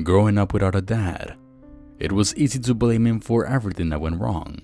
Growing up without a dad, it was easy to blame him for everything that went wrong.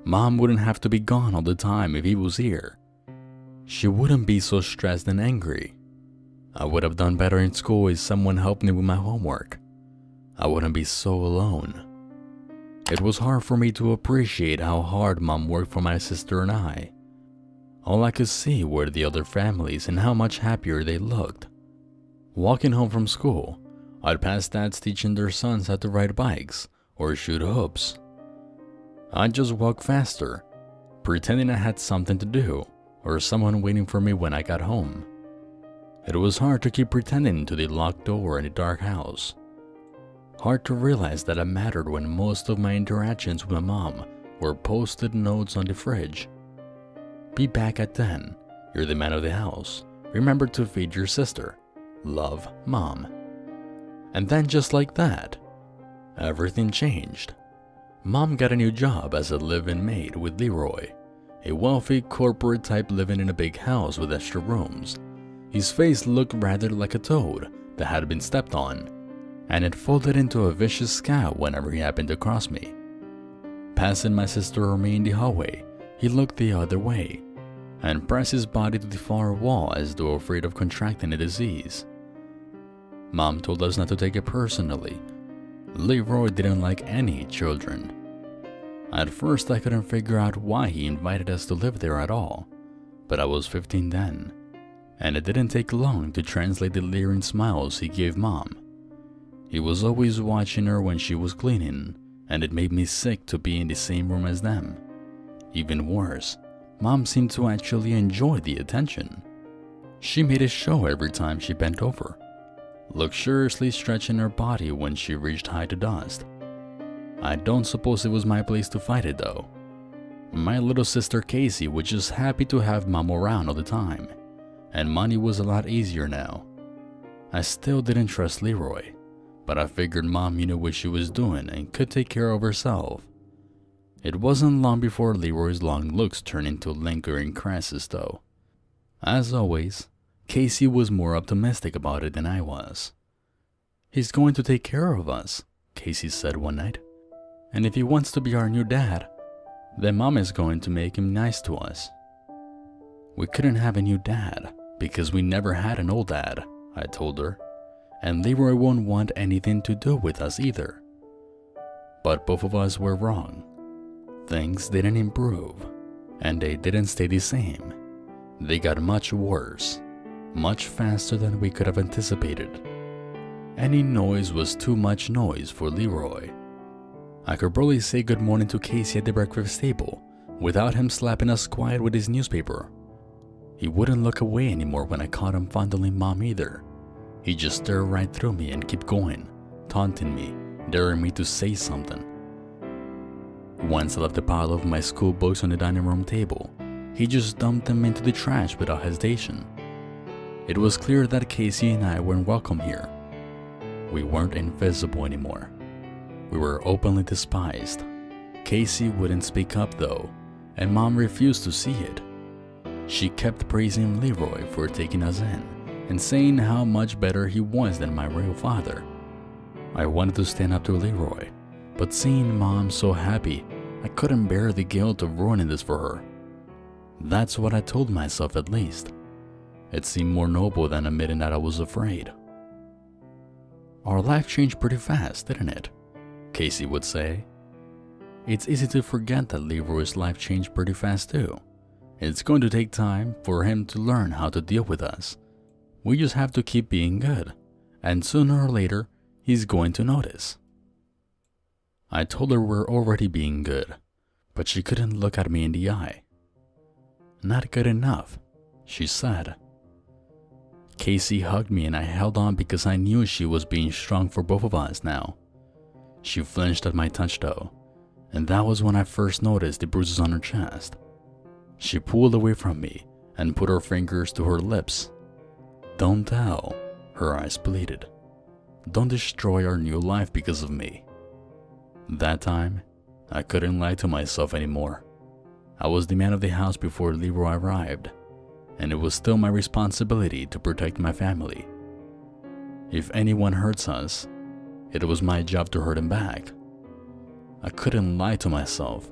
Mom wouldn't have to be gone all the time if he was here. She wouldn't be so stressed and angry. I would have done better in school if someone helped me with my homework. I wouldn't be so alone. It was hard for me to appreciate how hard Mom worked for my sister and I. All I could see were the other families and how much happier they looked. Walking home from school, I'd pass dads teaching their sons how to ride bikes or shoot hoops. I'd just walk faster, pretending I had something to do or someone waiting for me when I got home. It was hard to keep pretending to the locked door in a dark house. Hard to realize that I mattered when most of my interactions with my mom were post-it notes on the fridge. Be back at 10. You're the man of the house. Remember to feed your sister. Love, Mom. And then just like that, everything changed. Mom got a new job as a live-in maid with Leroy, a wealthy corporate type living in a big house with extra rooms. His face looked rather like a toad that had been stepped on, and it folded into a vicious scowl whenever he happened to cross me. Passing my sister or me in the hallway, he looked the other way and pressed his body to the far wall as though afraid of contracting a disease. Mom told us not to take it personally. Leroy didn't like any children. At first I couldn't figure out why he invited us to live there at all, but I was 15 then, and it didn't take long to translate the leering smiles he gave Mom. He was always watching her when she was cleaning, and it made me sick to be in the same room as them. Even worse, Mom seemed to actually enjoy the attention. She made a show every time she bent over, luxuriously stretching her body when she reached high to dust. I don't suppose it was my place to fight it though. My little sister Casey was just happy to have Mom around all the time, and money was a lot easier now. I still didn't trust Leroy, but I figured Mom knew what she was doing and could take care of herself. It wasn't long before Leroy's long looks turned into lingering caresses though. As always, Casey was more optimistic about it than I was. "He's going to take care of us," Casey said one night. "And if he wants to be our new dad, then Mom is going to make him nice to us." We couldn't have a new dad because we never had an old dad, I told her, and Leroy won't want anything to do with us either. But both of us were wrong. Things didn't improve, and they didn't stay the same. They got much worse, much faster than we could have anticipated. Any noise was too much noise for Leroy. I could barely say good morning to Casey at the breakfast table without him slapping us quiet with his newspaper. He wouldn't look away anymore when I caught him fondling Mom either. He just stared right through me and kept going, taunting me, daring me to say something. Once I left the pile of my school books on the dining room table, he just dumped them into the trash without hesitation. It was clear that Casey and I weren't welcome here. We weren't invisible anymore. We were openly despised. Casey wouldn't speak up though, and Mom refused to see it. She kept praising Leroy for taking us in and saying how much better he was than my real father. I wanted to stand up to Leroy, but seeing Mom so happy, I couldn't bear the guilt of ruining this for her. That's what I told myself at least. It seemed more noble than admitting that I was afraid. "Our life changed pretty fast, didn't it?" Casey would say. It's easy to forget that Leroy's life changed pretty fast too. It's going to take time for him to learn how to deal with us. We just have to keep being good, and sooner or later, he's going to notice. I told her we're already being good, but she couldn't look at me in the eye. "Not good enough," she said. Casey hugged me and I held on because I knew she was being strong for both of us now. She flinched at my touch though, and that was when I first noticed the bruises on her chest. She pulled away from me and put her fingers to her lips. "Don't tell," her eyes pleaded. "Don't destroy our new life because of me." That time, I couldn't lie to myself anymore. I was the man of the house before Leroy arrived, and it was still my responsibility to protect my family. If anyone hurts us, It was my job to hurt him back. I couldn't lie to myself.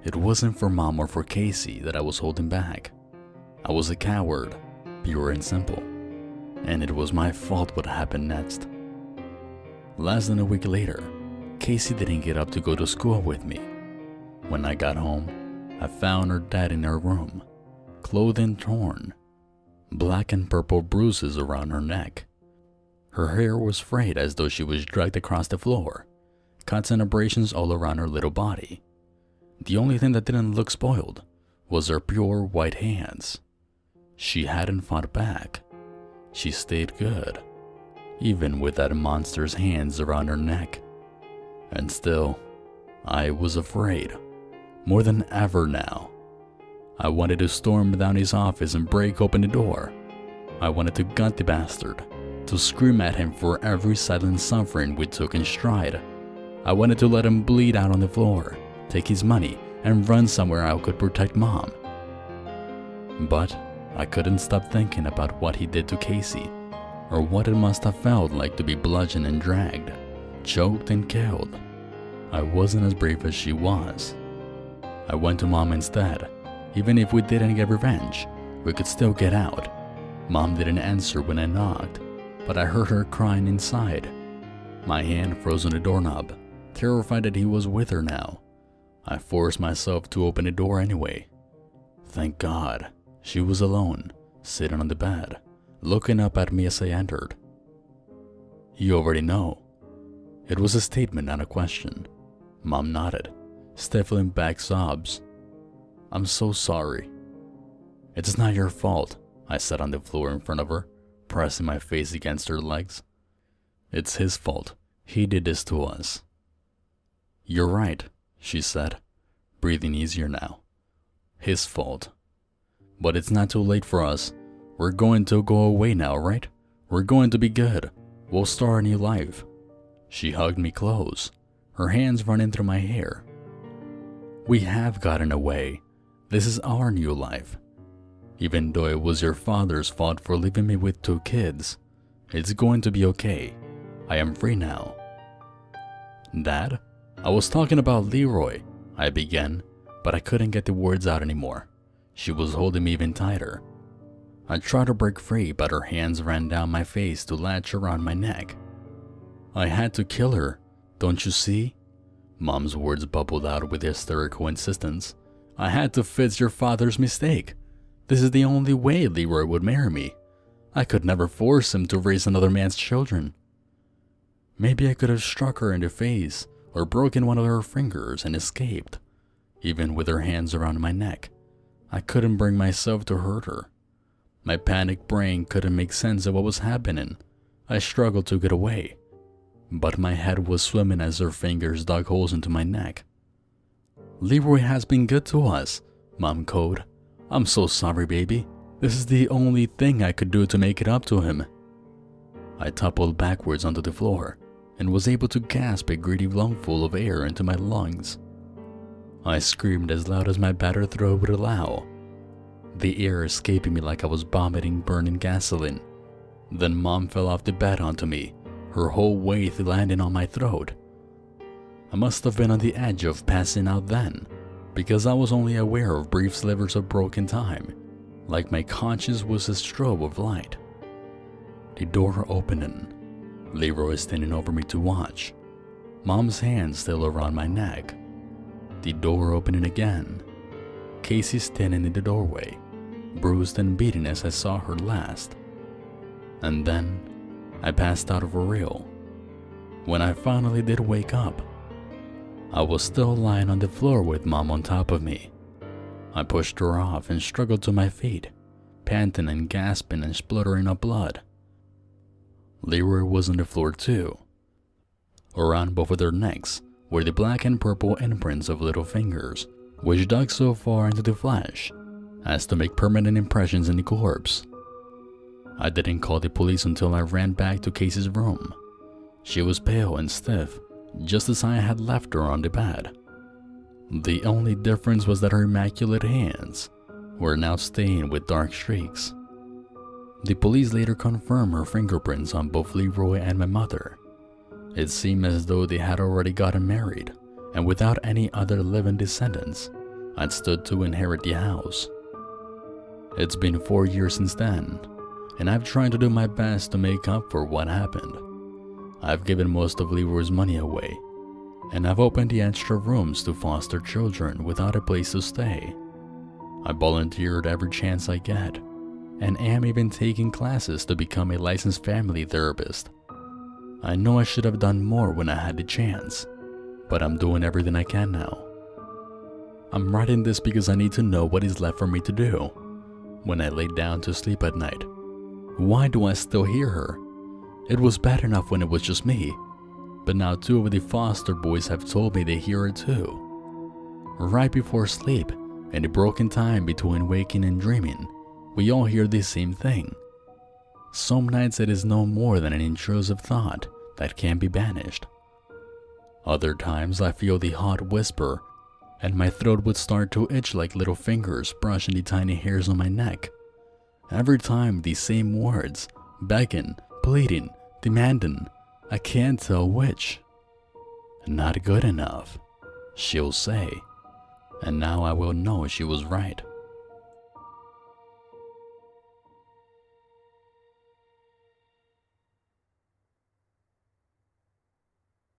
It wasn't for Mom or for Casey that I was holding back. I was a coward, pure and simple. And it was my fault what happened next. Less than a week later, Casey didn't get up to go to school with me. When I got home, I found her dead in her room, clothing torn, black and purple bruises around her neck. Her hair was frayed as though she was dragged across the floor, cuts and abrasions all around her little body. The only thing that didn't look spoiled was her pure white hands. She hadn't fought back. She stayed good, even with that monster's hands around her neck. And still, I was afraid, more than ever now. I wanted to storm down his office and break open the door. I wanted to gut the bastard, to scream at him for every silent suffering we took in stride. I wanted to let him bleed out on the floor, take his money, and run somewhere I could protect Mom. But I couldn't stop thinking about what he did to Casey, or what it must have felt like to be bludgeoned and dragged, choked and killed. I wasn't as brave as she was. I went to Mom instead. Even if we didn't get revenge, we could still get out. Mom didn't answer when I knocked, but I heard her crying inside. My hand froze on the doorknob, terrified that he was with her now. I forced myself to open the door anyway. Thank God, she was alone, sitting on the bed, looking up at me as I entered. You already know. It was a statement, not a question. Mom nodded, stifling back sobs. I'm so sorry. It's not your fault, I sat on the floor in front of her, pressing my face against her legs. It's his fault. He did this to us. You're right, she said, breathing easier now. His fault. But it's not too late for us. We're going to go away now, right? We're going to be good. We'll start a new life. She hugged me close, her hands running through my hair. We have gotten away. This is our new life. Even though it was your father's fault for leaving me with 2 kids, it's going to be okay. I am free now. Dad, I was talking about Leroy, I began, but I couldn't get the words out anymore. She was holding me even tighter. I tried to break free, but her hands ran down my face to latch around my neck. I had to kill her, don't you see? Mom's words bubbled out with hysterical insistence. I had to fix your father's mistake. This is the only way Leroy would marry me. I could never force him to raise another man's children. Maybe I could have struck her in the face or broken one of her fingers and escaped. Even with her hands around my neck, I couldn't bring myself to hurt her. My panicked brain couldn't make sense of what was happening. I struggled to get away, but my head was swimming as her fingers dug holes into my neck. Leroy has been good to us, Mom cooed. I'm so sorry, baby. This is the only thing I could do to make it up to him. I toppled backwards onto the floor and was able to gasp a greedy lungful of air into my lungs. I screamed as loud as my battered throat would allow, the air escaping me like I was vomiting burning gasoline. Then Mom fell off the bed onto me, her whole weight landing on my throat. I must have been on the edge of passing out then, because I was only aware of brief slivers of broken time, like my conscience was a strobe of light. The door opening. Leroy standing over me to watch, Mom's hand still around my neck. The door opening again. Casey standing in the doorway, bruised and beaten as I saw her last. And then I passed out for real. When I finally did wake up, I was still lying on the floor with Mom on top of me. I pushed her off and struggled to my feet, panting and gasping and spluttering up blood. Leroy was on the floor too. Around both of their necks were the black and purple imprints of little fingers, which dug so far into the flesh as to make permanent impressions in the corpse. I didn't call the police until I ran back to Casey's room. She was pale and stiff, just as I had left her on the bed. The only difference was that her immaculate hands were now stained with dark streaks. The police later confirmed her fingerprints on both Leroy and my mother. It seemed as though they had already gotten married, and without any other living descendants, I'd stood to inherit the house. It's been 4 years since then, and I've tried to do my best to make up for what happened. I've given most of Leroy's money away, and I've opened the extra rooms to foster children without a place to stay. I volunteered every chance I get, and am even taking classes to become a licensed family therapist. I know I should have done more when I had the chance, but I'm doing everything I can now. I'm writing this because I need to know what is left for me to do when I lay down to sleep at night. Why do I still hear her? It was bad enough when it was just me, but now 2 of the foster boys have told me they hear her too. Right before sleep, in the broken time between waking and dreaming, we all hear the same thing. Some nights it is no more than an intrusive thought that can't be banished. Other times I feel the hot whisper, and my throat would start to itch like little fingers brushing the tiny hairs on my neck. Every time these same words, begging, pleading, demanding, I can't tell which. Not good enough, she'll say, and now I will know she was right.